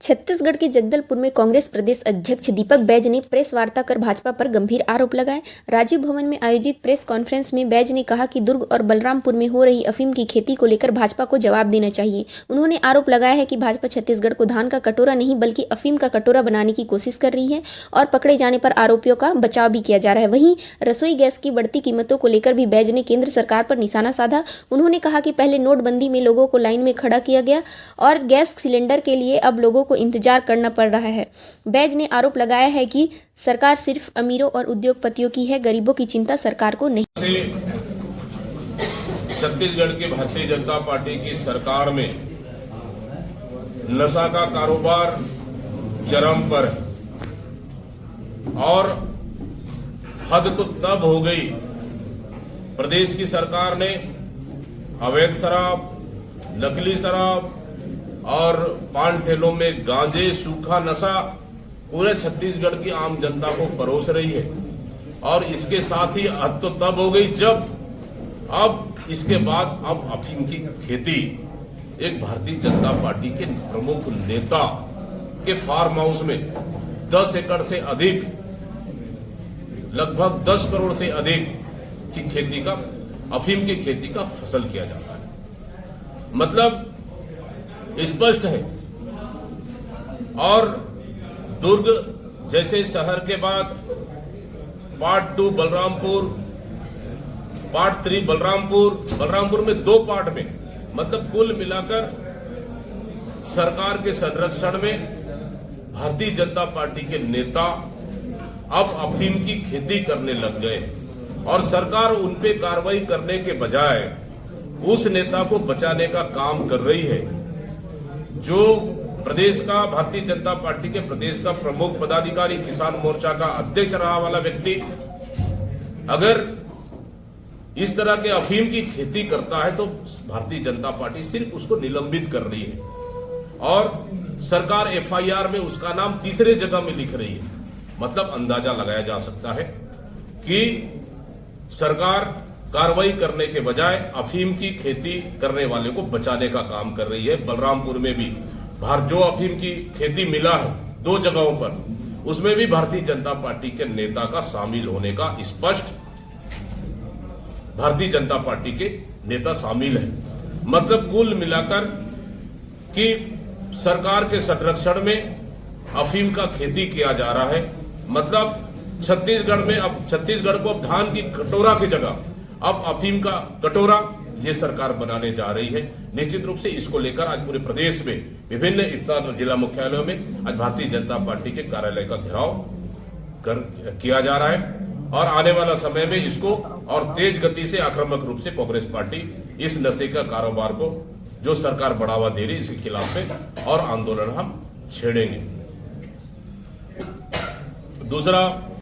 छत्तीसगढ़ के जगदलपुर में कांग्रेस प्रदेश अध्यक्ष दीपक बैज ने प्रेस वार्ता कर भाजपा पर गंभीर आरोप लगाए। राजीव भवन में आयोजित प्रेस कॉन्फ्रेंस में बैज ने कहा कि दुर्ग और बलरामपुर में हो रही अफीम की खेती को लेकर भाजपा को जवाब देना चाहिए। उन्होंने आरोप लगाया है कि भाजपा छत्तीसगढ़ को धान का कटोरा नहीं बल्कि अफीम का कटोरा बनाने की कोशिश कर रही है और पकड़े जाने पर आरोपियों का बचाव भी किया जा रहा है। वहीं रसोई गैस की बढ़ती कीमतों को लेकर भी बैज ने केंद्र सरकार पर निशाना साधा। उन्होंने कहा कि पहले नोटबंदी में लोगों को लाइन में खड़ा किया गया और गैस सिलेंडर के लिए अब लोगों को इंतजार करना पड़ रहा है। बैज ने आरोप लगाया है कि सरकार सिर्फ अमीरों और उद्योगपतियों की है, गरीबों की चिंता सरकार को नहीं। छत्तीसगढ़ की भारतीय जनता पार्टी की सरकार में नशा का कारोबार चरम पर है और हद तो तब हो गई। प्रदेश की सरकार ने अवैध शराब, नकली शराब और पान ठेलों में गांजे, सूखा नशा पूरे छत्तीसगढ़ की आम जनता को परोस रही है। और इसके साथ ही हद तो तब हो गई जब अब इसके बाद अब अफीम की खेती एक भारतीय जनता पार्टी के प्रमुख नेता के फार्म हाउस में 10 एकड़ से अधिक, लगभग 10 करोड़ से अधिक की खेती का, अफीम की खेती का फसल किया जाता है। मतलब स्पष्ट है। और दुर्ग जैसे शहर के बाद पार्ट 2 बलरामपुर, पार्ट 3 बलरामपुर में 2 पार्ट में, मतलब कुल मिलाकर सरकार के संरक्षण में भारतीय जनता पार्टी के नेता अब अफीम की खेती करने लग गए और सरकार उन पे कार्रवाई करने के बजाय उस नेता को बचाने का काम कर रही है। जो प्रदेश का, भारतीय जनता पार्टी के प्रदेश का प्रमुख पदाधिकारी, किसान मोर्चा का अध्यक्ष रहा वाला व्यक्ति अगर इस तरह के अफीम की खेती करता है तो भारतीय जनता पार्टी सिर्फ उसको निलंबित कर रही है और सरकार एफआईआर में उसका नाम तीसरे जगह में लिख रही है। मतलब अंदाजा लगाया जा सकता है कि सरकार कार्रवाई करने के बजाय अफीम की खेती करने वाले को बचाने का काम कर रही है। बलरामपुर में भी जो अफीम की खेती मिला है 2 जगहों पर, उसमें भी भारतीय जनता पार्टी के नेता का शामिल होने का स्पष्ट, भारतीय जनता पार्टी के नेता शामिल है। मतलब कुल मिलाकर कि सरकार के संरक्षण में अफीम का खेती किया जा रहा है। मतलब छत्तीसगढ़ में अब छत्तीसगढ़ को धान की कटोरा की जगह अब अफीम का कटोरा ये सरकार बनाने जा रही है। निश्चित रूप से इसको लेकर आज पूरे प्रदेश में विभिन्न स्थान और जिला मुख्यालयों में आज भारतीय जनता पार्टी के कार्यालय का घेराव किया जा रहा है और आने वाला समय में इसको और तेज गति से आक्रामक रूप से कांग्रेस पार्टी इस नशे का कारोबार को जो सरकार बढ़ावा दे रही है इसके खिलाफ में और आंदोलन हम छेड़ेंगे। दूसरा,